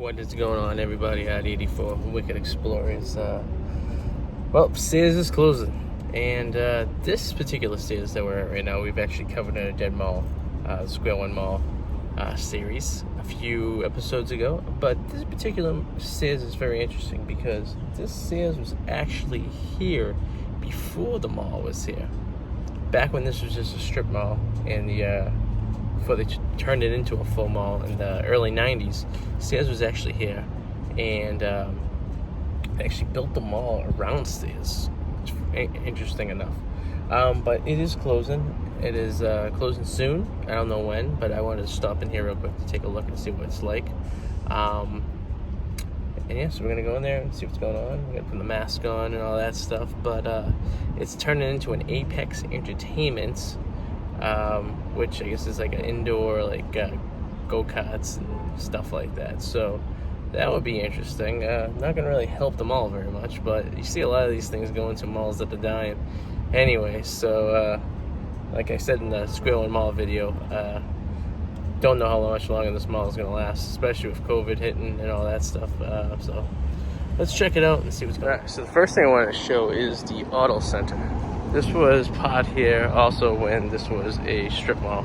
What is going on, everybody? At 84 Wicked Explorers. Well, Sears is closing, and this particular Sears that we're at right now, we've actually covered in a Dead Mall, Square One Mall series a few episodes ago. But this particular Sears is very interesting because this Sears was actually here before the mall was here. Back when this was just a strip mall, and before they turned it into a full mall in the early 90s, Sears was actually here, and they actually built the mall around Sears. Interesting enough. But it is closing. It is closing soon. I don't know when, but I wanted to stop in here real quick to take a look and see what it's like. And yeah, so we're gonna go in there and see what's going on. We're gonna put the mask on and all that stuff. But it's turning into an Apex Entertainment, which I guess is like an indoor, like go-karts and stuff like that. So that would be interesting. Not gonna really help the mall very much, but you see a lot of these things going to malls that are dying. Anyway, so like I said in the Square One Mall video, don't know how much longer this mall is gonna last, especially with COVID hitting and all that stuff. So let's check it out and see what's going on. Alright, so the first thing I want to show is the Auto Center. This was part here also when this was a strip mall.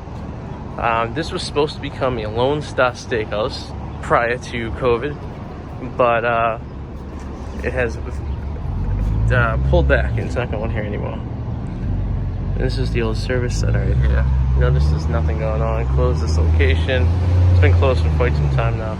This was supposed to become a Lone Star Steakhouse prior to COVID, but it has pulled back and it's not going here anymore. This is the old service center right here. Notice there's nothing going on. Closed this location. It's been closed for quite some time now.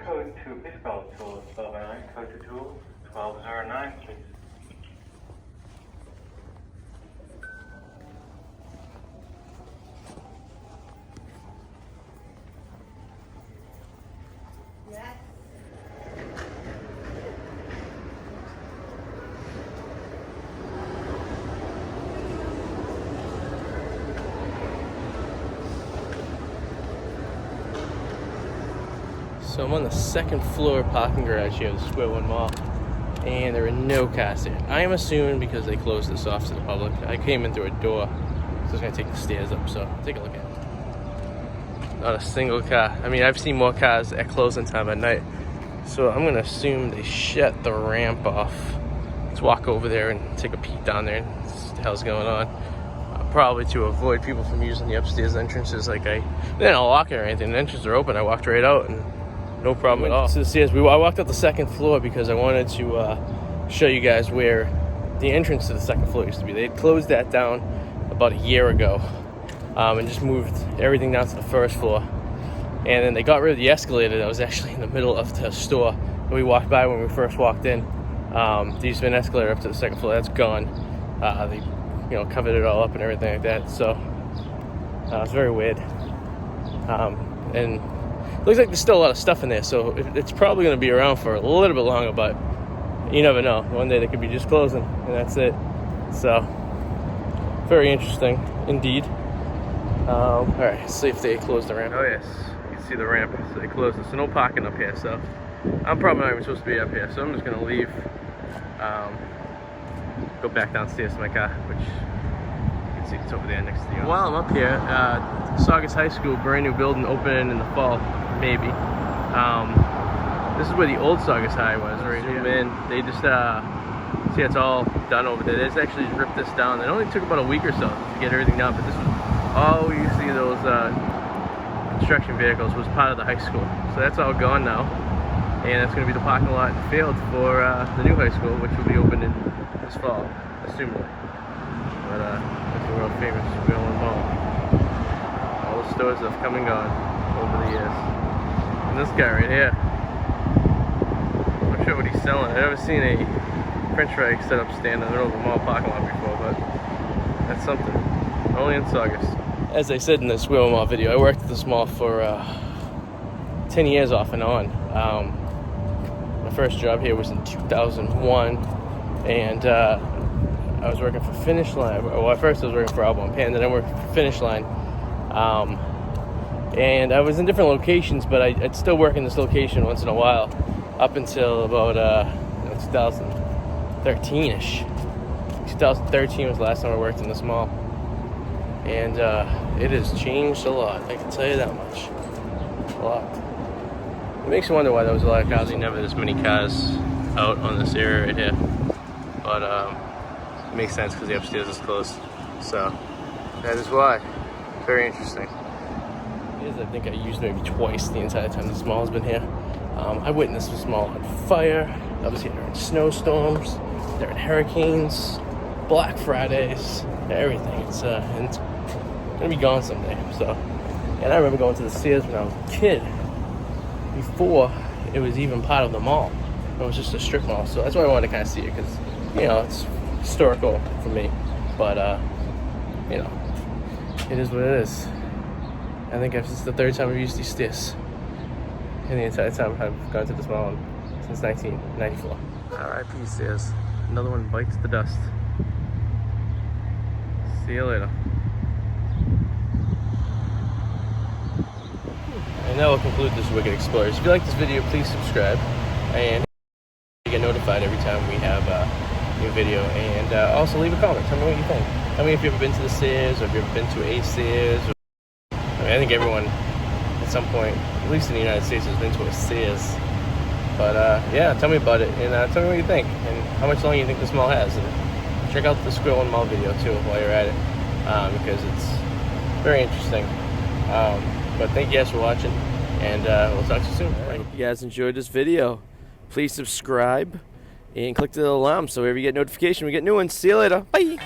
Code to Bisbal to 1209, code to 1209, please. So I'm on the second floor parking garage here at the Square One Mall, and there are no cars here. I am assuming because they closed this off to the public. I came in through a door, so I was gonna take the stairs up, so take a look at it. Not a single car. I mean, I've seen more cars at closing time at night, so I'm gonna assume they shut the ramp off. Let's walk over there and take a peek down there and see what the hell's going on. Probably to avoid people from using the upstairs entrances. Like they didn't lock it or anything. The entrances are open. I walked right out and no problem at all. So I walked up the second floor because I wanted to show you guys where the entrance to the second floor used to be. They had closed that down about a year ago and just moved everything down to the first floor. And then they got rid of the escalator that was actually in the middle of the store that we walked by when we first walked in. There used to be an escalator up to the second floor. That's gone. They covered it all up and everything like that. So it's very weird. And it looks like there's still a lot of stuff in there, so it's probably going to be around for a little bit longer, but you never know. One day they could be just closing, and that's it. So, very interesting indeed. All right, let's see if they close the ramp. Oh yes, you can see the ramp. So they closed it, so no parking up here. So I'm probably not even supposed to be up here, so I'm just going to leave, go back downstairs to my car, which you can see it's over there next to you. While I'm up here, Saugus High School, brand new building opening in the fall, maybe. This is where the old Saugus High was, right here. Man, they just, see it's all done over there. They just actually ripped this down. It only took about a week or so to get everything done, but this was all you see, those construction vehicles was part of the high school. So that's all gone now. And that's going to be the parking lot and field for the new high school, which will be opened in this fall, assumedly. But that's the world famous Squirrel Mall. All the stores have come and gone over the years. And this guy right here, I'm not sure what he's selling. I've never seen a French fry set up stand in the middle of a mall parking lot before, but that's something. Only in Saugus. As I said in the Squirrel Mall video, I worked at this mall for 10 years off and on. My first job here was in 2001, and I was working for Finish Line. Well, at first I was working for Alba and Pan, then I worked for Finish Line. And I was in different locations, but I'd still work in this location once in a while, up until about 2013-ish. 2013 was the last time I worked in this mall. And it has changed a lot, I can tell you that much. A lot. It makes you wonder why there was a lot of cars. There's never this many cars out on this area right here. But it makes sense because the upstairs is closed. So that is why. Very interesting. I think I used maybe twice the entire time this mall has been here. I witnessed this mall on fire. Obviously during snowstorms, during hurricanes, Black Fridays, everything. It's gonna be gone someday. So, and I remember going to the Sears when I was a kid, before it was even part of the mall. It was just a strip mall. So that's why I wanted to kind of see it, because you know it's historical for me. But you know, it is what it is. I think this is the third time I've used these stairs in the entire time I've gone to this mall since 1994. R.I.P. stairs. Another one bites the dust. See you later. And that will conclude this Wicked Explorers. If you like this video, please subscribe and you get notified every time we have a new video. And also leave a comment. Tell me what you think. Tell me if you've ever been to the Sears, or if you've ever been to a Sears. I think everyone at some point, at least in the United States, has been to a Sears. But yeah, tell me about it, and tell me what you think, and how much longer you think this mall has. And check out the Squirrel Mall video too while you're at it, because it's very interesting. But thank you guys for watching, and we'll talk to you soon. I hope you guys enjoyed this video. Please subscribe and click the little alarm so whenever you get notification, we get new ones. See you later. Bye.